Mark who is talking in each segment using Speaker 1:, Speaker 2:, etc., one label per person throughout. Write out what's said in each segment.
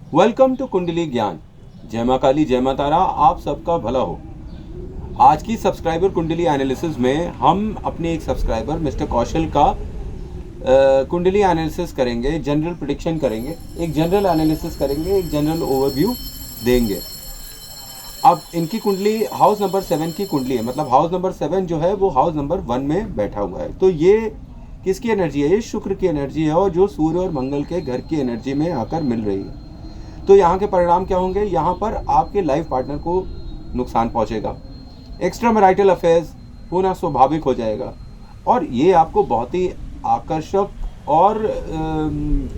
Speaker 1: Welcome to कुंडली ज्ञान। जय मां काली, जय मां तारा, आप सबका भला हो। आज की सब्सक्राइबर कुंडली एनालिसिस में हम अपने एक सब्सक्राइबर मिस्टर कौशल का कुंडली एनालिसिस करेंगे, जनरल प्रेडिक्शन करेंगे, एक जनरल एनालिसिस करेंगे, एक जनरल ओवरव्यू देंगे। अब इनकी कुंडली हाउस नंबर 7 की कुंडली है, मतलब हाउस नंबर 7 जो है वो हाउस नंबर 1 में बैठा हुआ है। तो ये किसकी एनर्जी है? ये शुक्र की एनर्जी है, और जो सूर्य और मंगल के घर की एनर्जी में आकर मिल रही है। तो यहाँ के परिणाम क्या होंगे? यहाँ पर आपके लाइफ पार्टनर को नुकसान पहुँचेगा, एक्स्ट्रा मैरिटल अफेयर्स होना स्वाभाविक हो जाएगा, और ये आपको बहुत ही आकर्षक और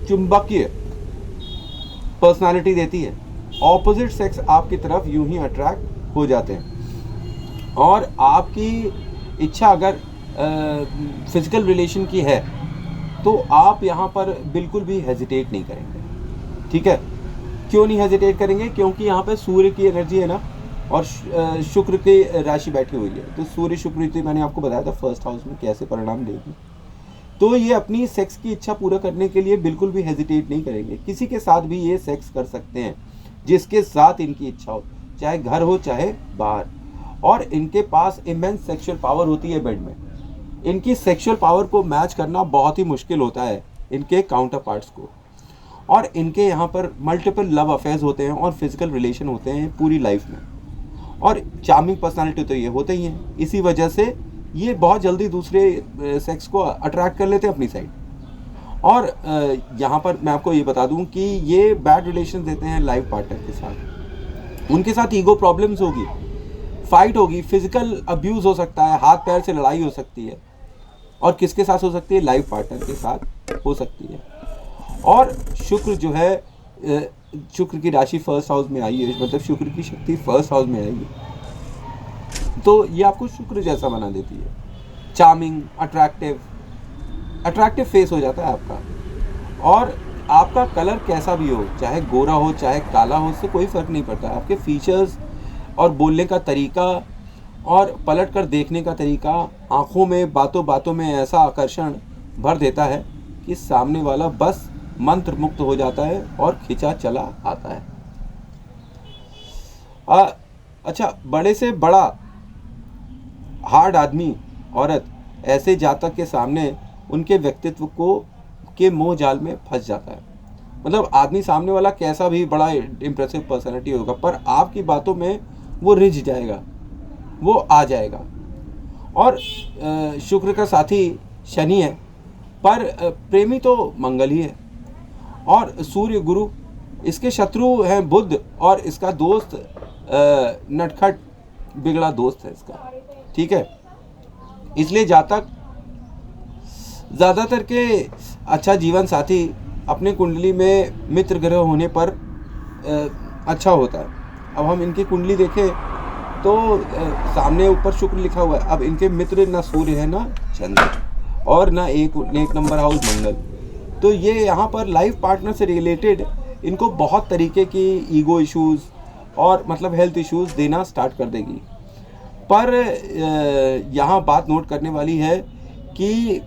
Speaker 1: चुंबकीय पर्सनालिटी देती है। ऑपोजिट सेक्स आपकी तरफ यूं ही अट्रैक्ट हो जाते हैं, और आपकी इच्छा अगर फिजिकल रिलेशन की है तो आप यहाँ पर बिल्कुल भी हेजिटेट नहीं करेंगे। ठीक है, क्यों नहीं हेजिटेट करेंगे? क्योंकि यहाँ पे सूर्य की एनर्जी है ना, और शुक्र की राशि बैठी हुई है। तो सूर्य शुक्र युति मैंने आपको बताया था फर्स्ट हाउस में कैसे परिणाम देगी। तो ये अपनी सेक्स की इच्छा पूरा करने के लिए बिल्कुल भी हेजिटेट नहीं करेंगे। किसी के साथ भी ये सेक्स कर सकते हैं जिसके साथ इनकी इच्छा हो, चाहे घर हो चाहे बाहर। और इनके पास इमेंस सेक्सुअल पावर होती है बेड में। इनकी सेक्सुअल पावर को मैच करना बहुत ही मुश्किल होता है इनके काउंटर पार्ट्स को। और इनके यहाँ पर मल्टीपल लव अफेयर्स होते हैं और फिजिकल रिलेशन होते हैं पूरी लाइफ में। और चार्मिंग पर्सनालिटी तो ये होते ही हैं। इसी वजह से ये बहुत जल्दी दूसरे सेक्स को अट्रैक्ट कर लेते हैं अपनी साइड। और यहाँ पर मैं आपको ये बता दूं कि ये बैड रिलेशन देते हैं लाइफ पार्टनर के साथ। उनके साथ ईगो प्रॉब्लम्स होगी, फाइट होगी, फिजिकल अब्यूज़ हो सकता है, हाथ पैर से लड़ाई हो सकती है। और किसके साथ हो सकती है? लाइफ पार्टनर के साथ हो सकती है। और शुक्र जो है, शुक्र की राशि फर्स्ट हाउस में आई है, मतलब शुक्र की शक्ति फर्स्ट हाउस में आएगी, तो ये आपको शुक्र जैसा बना देती है। चार्मिंग, अट्रैक्टिव फेस हो जाता है आपका। और आपका कलर कैसा भी हो, चाहे गोरा हो चाहे काला हो, उससे कोई फ़र्क नहीं पड़ता। आपके फीचर्स और बोलने का तरीका और पलट कर देखने का तरीका आँखों में, बातों बातों में ऐसा आकर्षण भर देता है कि सामने वाला बस मंत्र मुक्त हो जाता है और खिंचा चला आता है। अच्छा, बड़े से बड़ा हार्ड आदमी, औरत, ऐसे जातक के सामने उनके व्यक्तित्व को के मोह जाल में फंस जाता है। मतलब आदमी सामने वाला कैसा भी बड़ा इम्प्रेसिव पर्सनैलिटी होगा, पर आपकी बातों में वो रिझ जाएगा, वो आ जाएगा। और शुक्र का साथी शनि है, पर प्रेमी तो मंगल ही है। और सूर्य गुरु, इसके शत्रु हैं बुध, और इसका दोस्त नटखट बिगड़ा दोस्त है इसका। ठीक है, इसलिए जातक ज़्यादातर के अच्छा जीवन साथी अपने कुंडली में मित्र ग्रह होने पर अच्छा होता है। अब हम इनकी कुंडली देखें तो सामने ऊपर शुक्र लिखा हुआ है। अब इनके मित्र ना सूर्य है ना चंद्र, और ना एक नंबर हाउस मंगल। तो ये यहाँ पर लाइफ पार्टनर से रिलेटेड इनको बहुत तरीके की ईगो इश्यूज़ और मतलब हेल्थ इश्यूज़ देना स्टार्ट कर देगी। पर यहाँ बात नोट करने वाली है कि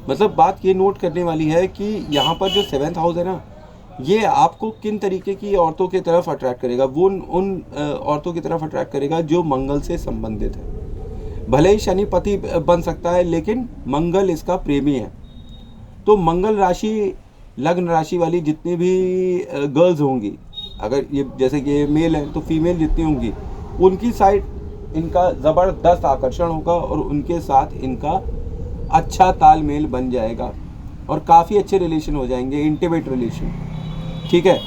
Speaker 1: मतलब बात ये नोट करने वाली है कि यहाँ पर जो 7th हाउस है ना, ये आपको किन तरीके की औरतों की तरफ अट्रैक्ट करेगा? वो उन औरतों की तरफ अट्रैक्ट करेगा जो मंगल से संबंधित है। भले ही शनि पति बन सकता है, लेकिन मंगल इसका प्रेमी है। तो मंगल राशि, लग्न राशि वाली जितनी भी गर्ल्स होंगी, अगर ये जैसे कि ये मेल है तो फीमेल जितनी होंगी, उनकी साइड इनका ज़बरदस्त आकर्षण होगा, और उनके साथ इनका अच्छा तालमेल बन जाएगा, और काफ़ी अच्छे रिलेशन हो जाएंगे, इंटीमेट रिलेशन। ठीक है,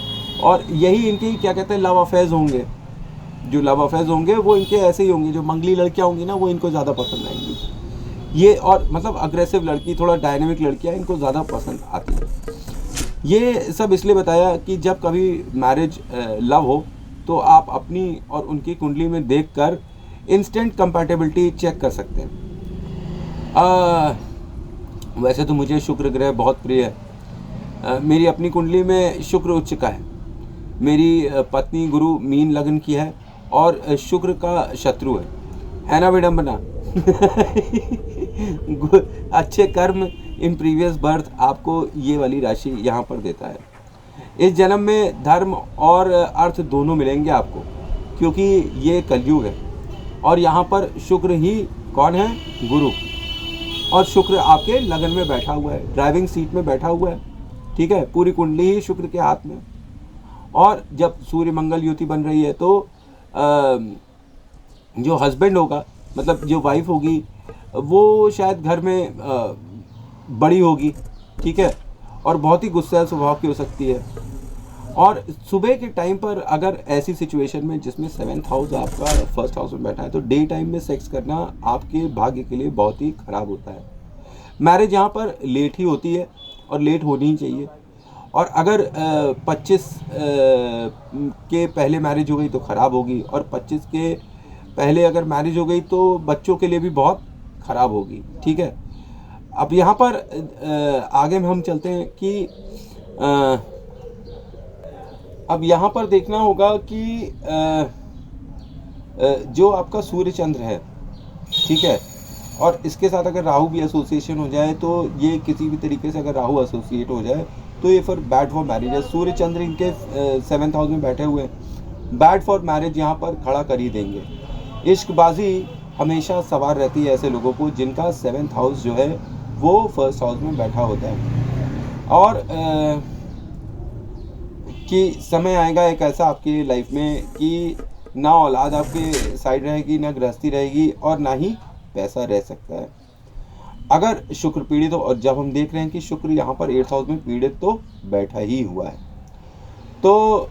Speaker 1: और यही इनके क्या कहते हैं, लव अफेयर्स होंगे। जो लव अफेयर्स होंगे वो इनके ऐसे ही होंगे, जो मंगली लड़कियाँ होंगी ना वो इनको ज़्यादा पसंद आएंगी। ये और मतलब अग्रेसिव लड़की, थोड़ा डायनेमिक लड़कियाँ इनको ज़्यादा पसंद आती हैं। ये सब इसलिए बताया कि जब कभी मैरिज लव हो तो आप अपनी और उनकी कुंडली में देखकर इंस्टेंट कंपैटिबिलिटी चेक कर सकते हैं। वैसे तो मुझे शुक्र ग्रह बहुत प्रिय है। मेरी अपनी कुंडली में शुक्र उच्च का है। मेरी पत्नी गुरु मीन लग्न की है और शुक्र का शत्रु है ना विडम्बना। अच्छे कर्म इन प्रीवियस बर्थ आपको ये वाली राशि यहाँ पर देता है। इस जन्म में धर्म और अर्थ दोनों मिलेंगे आपको, क्योंकि ये कलयुग है और यहाँ पर शुक्र ही कौन है, गुरु, और शुक्र आपके लगन में बैठा हुआ है, ड्राइविंग सीट में बैठा हुआ है, ठीक है, पूरी कुंडली ही शुक्र के हाथ में। और जब सूर्य मंगल युति बन रही है तो जो हस्बैंड होगा, मतलब जो वाइफ होगी, वो शायद घर में बड़ी होगी, ठीक है, और बहुत ही गुस्सैल स्वभाव की हो सकती है। और सुबह के टाइम पर अगर ऐसी सिचुएशन में जिसमें 7th हाउस आपका 1st हाउस में बैठा है तो डे टाइम में सेक्स करना आपके भाग्य के लिए बहुत ही ख़राब होता है। मैरिज यहाँ पर लेट ही होती है और लेट होनी ही चाहिए। और अगर 25 के पहले मैरिज हो गई तो ख़राब होगी, और 25 के पहले अगर मैरिज हो गई तो बच्चों के लिए भी बहुत ख़राब होगी, ठीक है। अब यहाँ पर आगे में हम चलते हैं कि अब यहाँ पर देखना होगा कि जो आपका सूर्य चंद्र है, ठीक है, और इसके साथ अगर राहु भी एसोसिएशन हो जाए तो ये किसी भी तरीके से अगर राहु एसोसिएट हो जाए तो ये फिर बैड फॉर मैरिज है। सूर्य चंद्र इनके 7th हाउस में बैठे हुए हैं, बैड फॉर मैरिज यहाँ पर खड़ा कर ही देंगे। इश्कबाजी हमेशा सवार रहती है ऐसे लोगों को जिनका 7th हाउस जो है वो 1st हाउस में बैठा होता है। और कि समय आएगा एक ऐसा आपकी लाइफ में कि ना औलाद आपके साइड रहेगी, ना गृहस्थी रहेगी, और ना ही पैसा रह सकता है अगर शुक्र पीड़ित हो। और जब हम देख रहे हैं कि शुक्र यहाँ पर 8th हाउस में पीड़ित तो बैठा ही हुआ है, तो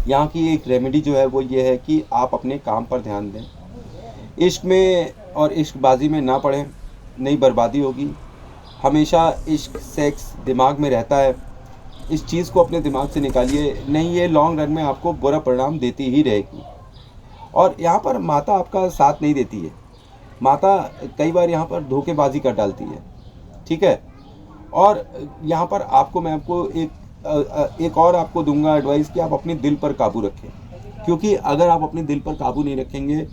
Speaker 1: यहाँ की एक रेमेडी जो है वो ये है कि आप अपने काम पर ध्यान दें, इश्क में और इश्कबाजी में ना पड़ें, नहीं बर्बादी होगी। हमेशा इश्क सेक्स दिमाग में रहता है, इस चीज़ को अपने दिमाग से निकालिए, नहीं ये लॉन्ग रन में आपको बुरा परिणाम देती ही रहेगी। और यहाँ पर माता आपका साथ नहीं देती है, माता कई बार यहाँ पर धोखेबाजी कर डालती है, ठीक है। और यहाँ पर मैं आपको एक और आपको दूंगा एडवाइस कि आप अपने दिल पर काबू रखें, क्योंकि अगर आप अपने दिल पर काबू नहीं रखेंगे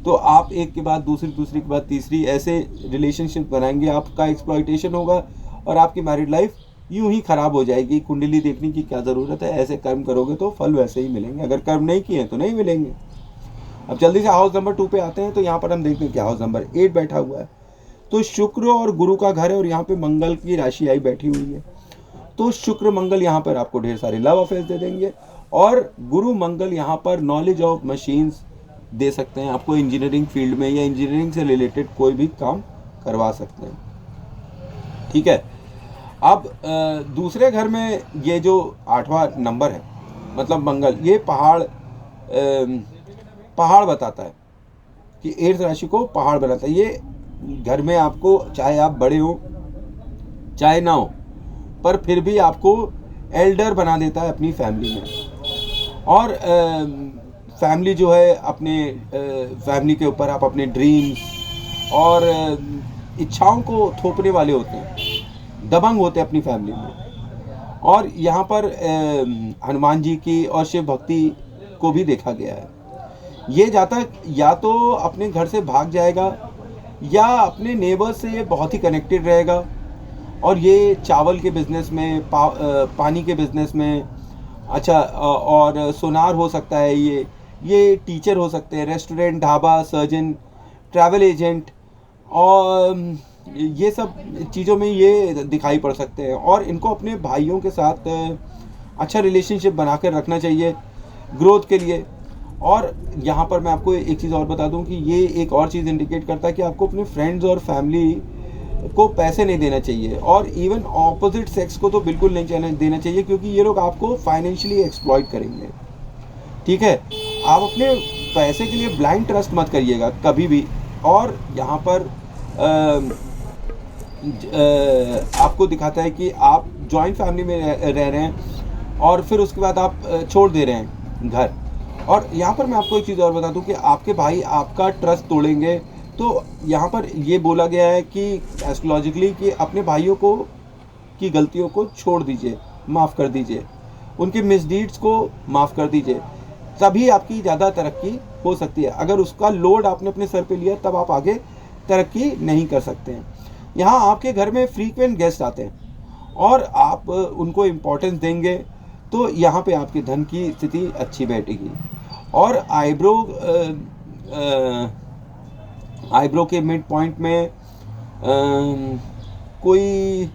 Speaker 1: तो आप एक के बाद दूसरी के बाद तीसरी ऐसे रिलेशनशिप बनाएंगे, आपका एक्सप्लॉयटेशन होगा और आपकी मैरिड लाइफ यूं ही ख़राब हो जाएगी। कुंडली देखने की क्या ज़रूरत है, ऐसे कर्म करोगे तो फल वैसे ही मिलेंगे, अगर कर्म नहीं किए तो नहीं मिलेंगे। अब जल्दी से हाउस नंबर 2 पे आते हैं, तो यहाँ पर हम देखते हैं कि हाउस नंबर 8 बैठा हुआ है, तो शुक्र और गुरु का घर है और यहाँ पे मंगल की राशि आई बैठी हुई है। तो शुक्र मंगल यहाँ पर आपको ढेर सारे लव अफेयर्स दे देंगे, और गुरु मंगल यहाँ पर नॉलेज ऑफ मशीन्स दे सकते हैं आपको, इंजीनियरिंग फील्ड में या इंजीनियरिंग से रिलेटेड कोई भी काम करवा सकते हैं, ठीक है। अब दूसरे घर में ये जो 8वां नंबर है, मतलब मंगल, ये पहाड़ बताता है कि 8th राशि को पहाड़ बनाता है। ये घर में आपको, चाहे आप बड़े हो चाहे ना हो, पर फिर भी आपको एल्डर बना देता है अपनी फैमिली में। और फैमिली जो है, अपने फैमिली के ऊपर आप अपने ड्रीम्स और इच्छाओं को थोपने वाले होते हैं, दबंग होते हैं अपनी फैमिली में। और यहाँ पर हनुमान जी की और शिव भक्ति को भी देखा गया है। ये जातक या तो अपने घर से भाग जाएगा या अपने नेबर से ये बहुत ही कनेक्टेड रहेगा, और ये चावल के बिज़नेस में, पानी के बिज़नेस में, अच्छा, और सोनार हो सकता है, ये टीचर हो सकते हैं, restaurant, dhaba, surgeon, travel agent, और ये सब चीज़ों में ये दिखाई पड़ सकते हैं। और इनको अपने भाइयों के साथ अच्छा रिलेशनशिप बना कर रखना चाहिए ग्रोथ के लिए। और यहाँ पर मैं आपको एक चीज़ और बता दूं कि ये एक और चीज़ इंडिकेट करता है कि आपको अपने फ्रेंड्स और फैमिली को पैसे नहीं देना चाहिए, और इवन ऑपोजिट सेक्स को तो बिल्कुल नहीं देना चाहिए, क्योंकि ये लोग आपको फाइनेंशियली एक्सप्लॉइट करेंगे, ठीक है। आप अपने पैसे के लिए ब्लाइंड ट्रस्ट मत करिएगा कभी भी। और यहाँ पर आपको दिखाता है कि आप जॉइंट फैमिली में रह रहे हैं और फिर उसके बाद आप छोड़ दे रहे हैं घर। और यहाँ पर मैं आपको एक चीज़ और बता दूं कि आपके भाई आपका ट्रस्ट तोड़ेंगे, तो यहाँ पर ये बोला गया है कि एस्ट्रोलॉजिकली कि अपने भाइयों को की गलतियों को छोड़ दीजिए, माफ़ कर दीजिए, उनकी मिसडीड्स को माफ़ कर दीजिए, तभी आपकी ज़्यादा तरक्की हो सकती है। अगर उसका लोड आपने अपने सर पे लिया तब आप आगे तरक्की नहीं कर सकते हैं। यहाँ आपके घर में फ्रीक्वेंट गेस्ट आते हैं और आप उनको इम्पोर्टेंस देंगे तो यहाँ पे आपके धन की स्थिति अच्छी बैठेगी। और आईब्रो के मिड पॉइंट में कोई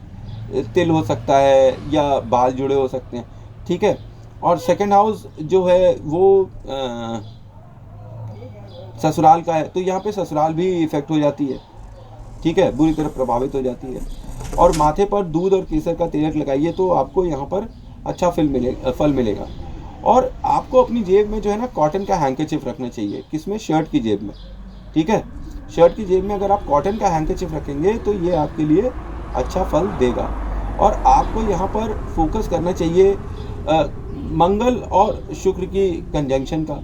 Speaker 1: तिल हो सकता है या बाल जुड़े हो सकते हैं, ठीक है। और सेकंड हाउस जो है वो ससुराल का है, तो यहाँ पे ससुराल भी इफेक्ट हो जाती है, ठीक है, बुरी तरह प्रभावित हो जाती है। और माथे पर दूध और केसर का तिलक लगाइए तो आपको यहाँ पर अच्छा फल मिलेगा। और आपको अपनी जेब में जो है ना कॉटन का हैंकरचिफ रखना चाहिए। किसमें? शर्ट की जेब में, ठीक है। शर्ट की जेब में अगर आप कॉटन का हैंकरचिफ रखेंगे तो ये आपके लिए अच्छा फल देगा। और आपको यहाँ पर फोकस करना चाहिए मंगल और शुक्र की कंजंक्शन का।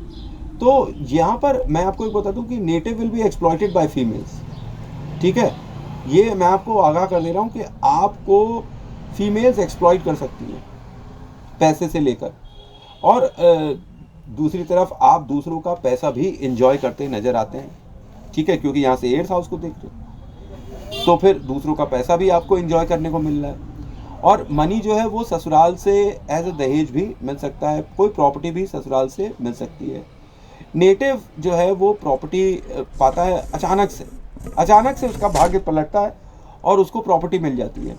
Speaker 1: तो यहाँ पर मैं आपको एक बता दूँ कि native will be exploited bye females, ठीक है। ये मैं आपको आगाह कर दे रहा हूँ कि आपको फीमेल्स एक्सप्लॉइट कर सकती हैं पैसे से लेकर। और दूसरी तरफ आप दूसरों का पैसा भी इंजॉय करते नजर आते हैं, ठीक है, क्योंकि यहाँ से 8th हाउस को देख रहे हो तो फिर दूसरों का पैसा भी आपको इंजॉय करने को मिल रहा है। और मनी जो है वो ससुराल से एज अ दहेज भी मिल सकता है, कोई प्रॉपर्टी भी ससुराल से मिल सकती है। नेटिव जो है वो प्रॉपर्टी पाता है अचानक से उसका भाग्य पलटता है और उसको प्रॉपर्टी मिल जाती है।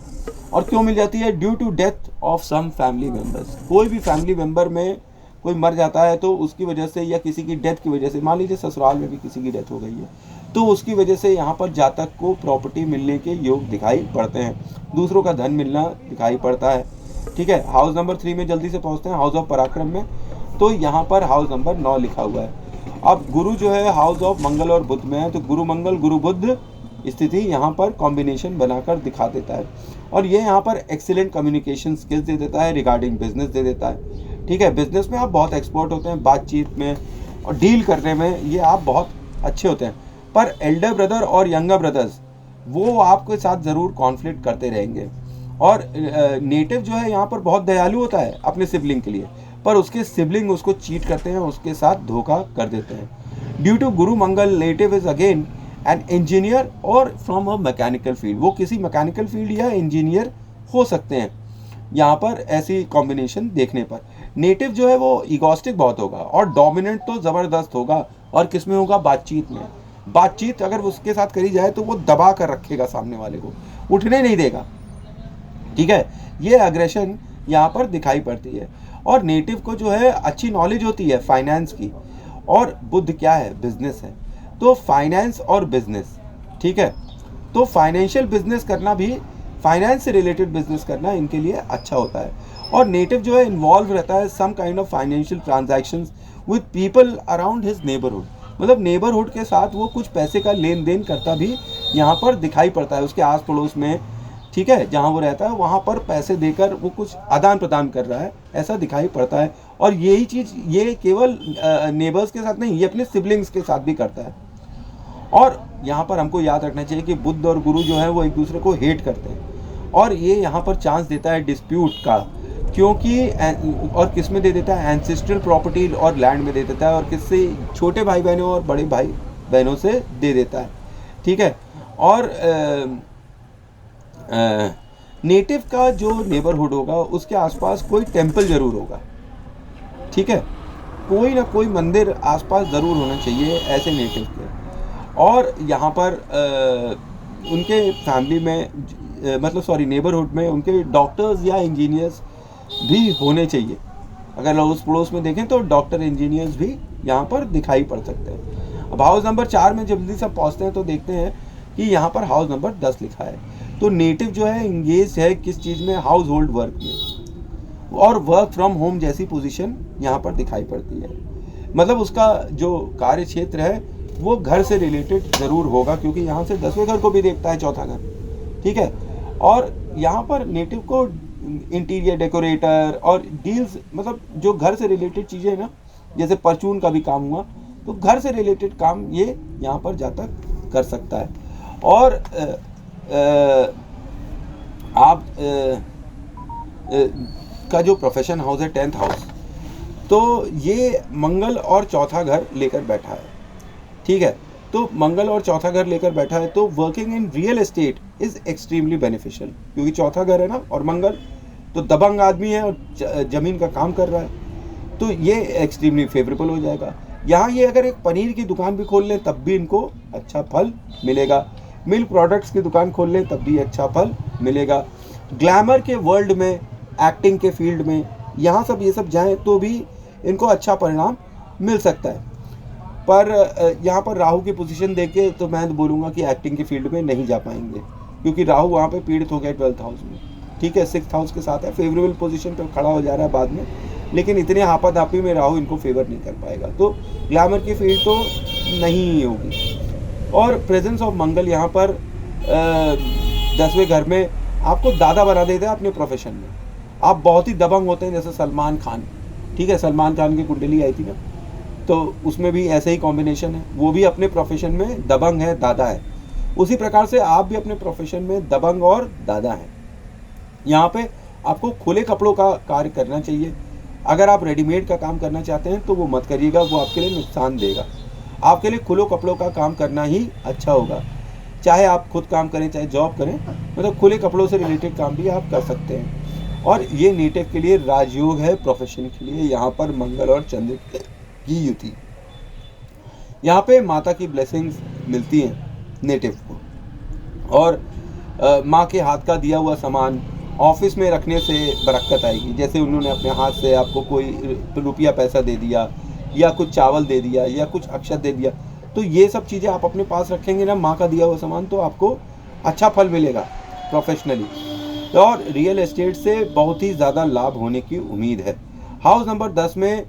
Speaker 1: और क्यों मिल जाती है? Due to death of some family members. कोई भी फैमिली मेम्बर में कोई मर जाता है तो उसकी वजह से या किसी की डेथ की वजह से, मान लीजिए ससुराल में भी किसी की डेथ हो गई है तो उसकी वजह से यहाँ पर जातक को प्रॉपर्टी मिलने के योग दिखाई पड़ते हैं, दूसरों का धन मिलना दिखाई पड़ता है, ठीक है। हाउस नंबर 3 में जल्दी से पहुँचते हैं, हाउस ऑफ पराक्रम में। तो यहाँ पर हाउस नंबर 9 लिखा हुआ है। अब गुरु जो है हाउस ऑफ मंगल और बुध में है, तो गुरु मंगल गुरु बुध स्थिति यहाँ पर कॉम्बिनेशन बनाकर दिखा देता है। और ये यहाँ पर एक्सीलेंट कम्युनिकेशन स्किल्स दे देता है, रिगार्डिंग बिजनेस दे देता है, ठीक है। बिजनेस में आप बहुत एक्सपर्ट होते हैं, बातचीत में और डील करने में ये आप बहुत अच्छे होते हैं। पर एल्डर ब्रदर और यंगर ब्रदर्स वो आपके साथ ज़रूर कॉन्फ्लिक्ट करते रहेंगे। और नेटिव जो है यहाँ पर बहुत दयालु होता है अपने सिबलिंग के लिए, पर उसके सिबलिंग उसको चीट करते हैं, उसके साथ धोखा कर देते हैं। Due to Guru Mangal native is again an engineer और फ्रॉम अ मैकेनिकल फील्ड। वो किसी मैकेनिकल फील्ड या इंजीनियर हो सकते हैं यहाँ पर ऐसी कॉम्बिनेशन देखने पर। नेटिव जो है वो इगोस्टिक बहुत होगा और डोमिनेंट तो ज़बरदस्त होगा। और किस में होगा? बातचीत में। बातचीत अगर उसके साथ करी जाए तो वो दबा कर रखेगा, सामने वाले को उठने नहीं देगा, ठीक है। ये अग्रेशन यहाँ पर दिखाई पड़ती है। और नेटिव को जो है अच्छी नॉलेज होती है फाइनेंस की। और बुध क्या है? बिजनेस है, तो फाइनेंस और बिजनेस, ठीक है। तो फाइनेंशियल बिजनेस करना भी, फाइनेंस से रिलेटेड बिजनेस करना इनके लिए अच्छा होता है। और नेटिव जो है इन्वॉल्व रहता है some kind of financial transactions with people around his neighbourhood. मतलब नेबरहुड के साथ वो कुछ पैसे का लेन देन करता भी यहाँ पर दिखाई पड़ता है, उसके आस पड़ोस में, ठीक है, जहाँ वो रहता है वहाँ पर पैसे देकर वो कुछ आदान प्रदान कर रहा है, ऐसा दिखाई पड़ता है। और यही चीज़ ये केवल नेबर्स के साथ नहीं, ये अपने सिबलिंग्स के साथ भी करता है। और यहाँ पर हमको याद रखना चाहिए कि बुध और गुरु जो है वो एक दूसरे को हेट करते हैं। और ये यहाँ पर चांस देता है डिस्प्यूट का, क्योंकि और किस में दे देता है? एंसेस्ट्रल प्रॉपर्टी और लैंड में दे देता है। और किससे? छोटे भाई बहनों और बड़े भाई बहनों से दे देता है, ठीक है। और नेटिव का जो नेबरहुड होगा उसके आसपास कोई टेम्पल ज़रूर होगा, ठीक है, कोई ना कोई मंदिर आसपास ज़रूर होना चाहिए ऐसे नेटिव के। और यहाँ पर उनके फैमिली में नेबरहुड में उनके डॉक्टर्स या इंजीनियर्स भी होने चाहिए। अगर अड़ोस पड़ोस में देखें तो डॉक्टर इंजीनियर्स भी यहाँ पर दिखाई पड़ सकते हैं। अब हाउस नंबर 4 में जल्दी से पहुँचते हैं तो देखते हैं कि यहाँ पर हाउस नंबर 10 लिखा है। तो नेटिव जो है इंगेज है किस चीज़ में? हाउस होल्ड वर्क में। और वर्क फ्रॉम होम जैसी पोजीशन यहाँ पर दिखाई पड़ती है। मतलब उसका जो कार्य क्षेत्र है वो घर से रिलेटेड ज़रूर होगा, क्योंकि यहाँ से 10वें घर को भी देखता है, चौथा घर, ठीक है। और यहाँ पर नेटिव को इंटीरियर डेकोरेटर और डील्स, मतलब जो घर से रिलेटेड चीज़ें हैं ना, जैसे परचून का भी काम हुआ, तो घर से रिलेटेड काम ये यहाँ पर जातक कर सकता है। और आप का जो प्रोफेशन हाउस है 10th हाउस, तो ये मंगल और चौथा घर लेकर बैठा है, ठीक है। तो मंगल और चौथा घर लेकर बैठा है, तो working in real estate is extremely beneficial, क्योंकि चौथा घर है ना, और मंगल तो दबंग आदमी है और जमीन का काम कर रहा है, तो ये एक्सट्रीमली फेवरेबल हो जाएगा। यहाँ ये अगर एक पनीर की दुकान भी खोल लें तब भी इनको अच्छा फल मिलेगा, मिल्क प्रोडक्ट्स की दुकान खोल लें तब भी अच्छा फल मिलेगा, ग्लैमर के वर्ल्ड में, एक्टिंग के फील्ड में, यहाँ सब ये सब जाएं तो भी इनको अच्छा परिणाम मिल सकता है। पर यहाँ पर राहु की पोजीशन देके तो मैं तो बोलूँगा कि एक्टिंग के फील्ड में नहीं जा पाएंगे, क्योंकि राहु वहाँ पे पीड़ित हो गया 12th हाउस में, ठीक है, 6th हाउस के साथ है, फेवरेबल पोजीशन पे खड़ा हो जा रहा है बाद में, लेकिन इतने हापाधापी में राहु इनको फेवर नहीं कर पाएगा, तो ग्लैमर की फील्ड तो नहीं होगी। और प्रेजेंस ऑफ मंगल यहाँ पर 10वें घर में आपको दादा बना देता है अपने प्रोफेशन में। आप बहुत ही दबंग होते हैं, जैसे सलमान खान, ठीक है, सलमान खान की कुंडली आई थी ना, तो उसमें भी ऐसे ही कॉम्बिनेशन है, वो भी अपने प्रोफेशन में दबंग है, दादा है। उसी प्रकार से आप भी अपने प्रोफेशन में दबंग और दादा हैं। यहाँ पे आपको खुले कपड़ों का कार्य करना चाहिए। अगर आप रेडीमेड का काम करना चाहते हैं तो वो मत करिएगा, वो आपके लिए नुकसान देगा। आपके लिए खुले कपड़ों का काम करना ही अच्छा होगा, चाहे आप खुद काम करें चाहे जॉब करें, मतलब खुले कपड़ों से रिलेटेड काम भी आप कर सकते हैं। और ये नेटिव के लिए राजयोग है, प्रोफेशन के लिए यहाँ पर मंगल और चंद्र की युति। यहाँ पे माता की ब्लेसिंग्स मिलती हैं नेटिव को, और माँ के हाथ का दिया हुआ सामान ऑफिस में रखने से बरकत आएगी। जैसे उन्होंने अपने हाथ से आपको कोई रुपया पैसा दे दिया, या कुछ चावल दे दिया, या कुछ अक्षत दे दिया, तो ये सब चीज़ें आप अपने पास रखेंगे ना, माँ का दिया हुआ सामान, तो आपको अच्छा फल मिलेगा प्रोफेशनली। और रियल एस्टेट से बहुत ही ज़्यादा लाभ होने की उम्मीद है। हाउस नंबर 10 में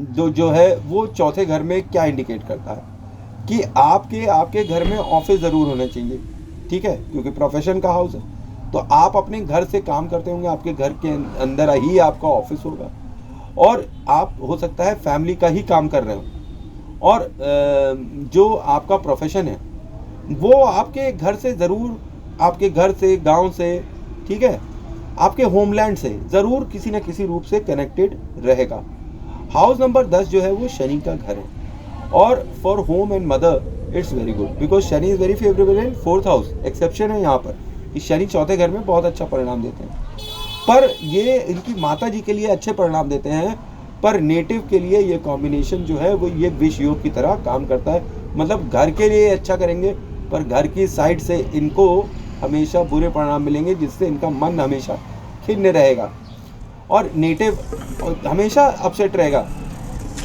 Speaker 1: जो है वो चौथे घर में क्या इंडिकेट करता है कि आपके घर में ऑफिस ज़रूर होना चाहिए, ठीक है, क्योंकि प्रोफेशन का हाउस है, तो आप अपने घर से काम करते होंगे, आपके घर के अंदर ही आपका ऑफिस होगा, और आप हो सकता है फैमिली का ही काम कर रहे हो, और जो आपका प्रोफेशन है वो आपके घर से ज़रूर, आपके घर से, गांव से, ठीक है, आपके होमलैंड से ज़रूर किसी न किसी रूप से कनेक्टेड रहेगा। हाउस नंबर 10 जो है वो शनि का घर है, और for home and mother it's very good, because Shani is very favourable in 4th house. Exception है यहाँ पर, इस शनि चौथे घर में बहुत अच्छा परिणाम देते हैं, पर ये इनकी माता जी के लिए अच्छे परिणाम देते हैं, पर नेटिव के लिए ये कॉम्बिनेशन जो है वो ये विष योग की तरह काम करता है। मतलब घर के लिए अच्छा करेंगे, पर घर की साइड से इनको हमेशा बुरे परिणाम मिलेंगे, जिससे इनका मन हमेशा खिन्न रहेगा, और नेटिव हमेशा अपसेट रहेगा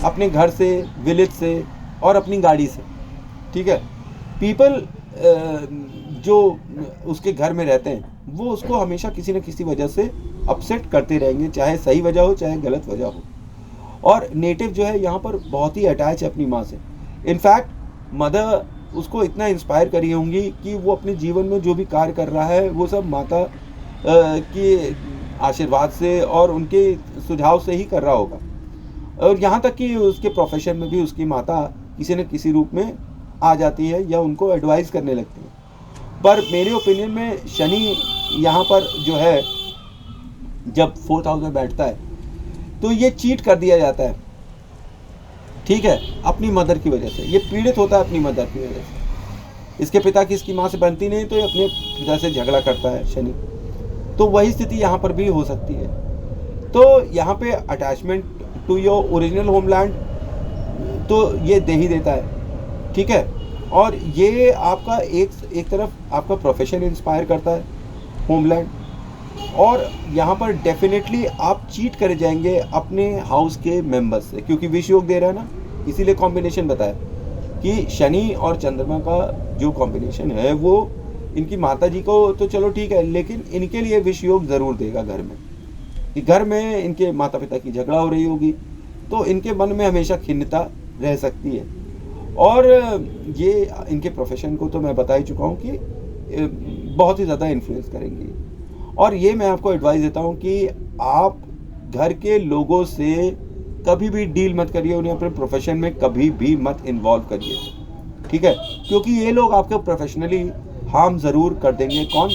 Speaker 1: अपने घर से, विलेज से, और अपनी गाड़ी से, ठीक है। पीपल जो उसके घर में रहते हैं वो उसको हमेशा किसी न किसी वजह से अपसेट करते रहेंगे, चाहे सही वजह हो चाहे गलत वजह हो। और नेटिव जो है यहाँ पर बहुत ही अटैच है अपनी माँ से। इनफैक्ट मदर उसको इतना इंस्पायर करी होंगी कि वो अपने जीवन में जो भी कार्य कर रहा है वो सब माता के आशीर्वाद से और उनके सुझाव से ही कर रहा होगा। और यहाँ तक कि उसके प्रोफेशन में भी उसकी माता किसी न किसी रूप में आ जाती है या उनको एडवाइस करने लगती है। पर मेरे ओपिनियन में शनि यहाँ पर जो है जब 4th हाउस में बैठता है तो ये चीट कर दिया जाता है, ठीक है, अपनी मदर की वजह से। ये पीड़ित होता है अपनी मदर की वजह से। इसके पिता की इसकी माँ से बनती नहीं तो ये अपने पिता से झगड़ा करता है शनि। तो वही स्थिति यहाँ पर भी हो सकती है। तो यहाँ पे attachment to your original homeland तो ये दे ही देता है, ठीक है। और ये आपका एक तरफ आपका प्रोफेशन इंस्पायर करता है, होमलैंड, और यहाँ पर डेफिनेटली आप चीट करे जाएंगे अपने हाउस के मेंबर्स से, क्योंकि विष योग दे रहा है ना, इसीलिए कॉम्बिनेशन बताया कि शनि और चंद्रमा का जो कॉम्बिनेशन है वो इनकी माता जी को तो चलो ठीक है, लेकिन इनके लिए विष योग ज़रूर देगा घर में, कि घर में इनके माता पिता की झगड़ा हो रही होगी तो इनके मन में हमेशा खिन्नता रह सकती है। और ये इनके प्रोफेशन को तो मैं बता ही चुका हूँ कि बहुत ही ज़्यादा इन्फ्लुएंस करेंगी। और ये मैं आपको एडवाइस देता हूँ कि आप घर के लोगों से कभी भी डील मत करिए, उन्हें अपने प्रोफेशन में कभी भी मत इन्वॉल्व करिए, ठीक है, क्योंकि ये लोग आपके प्रोफेशनली हार्म ज़रूर कर देंगे। कौन?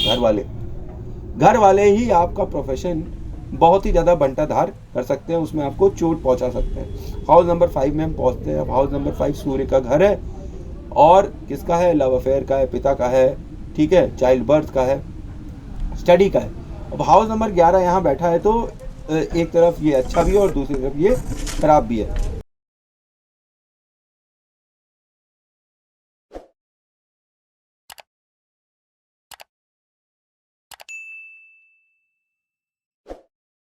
Speaker 1: घर वाले ही आपका प्रोफेशन बहुत ही ज़्यादा बंटाधार कर सकते हैं, उसमें आपको चोट पहुंचा सकते हैं। हाउस नंबर 5 में हम पहुंचते हैं। अब हाउस नंबर 5 सूर्य का घर है, और किसका है, लव अफेयर का है, पिता का है, ठीक है, चाइल्ड बर्थ का है, स्टडी का है। अब हाउस नंबर 11 यहाँ बैठा है तो एक तरफ ये अच्छा भी है और दूसरी तरफ ये खराब भी है।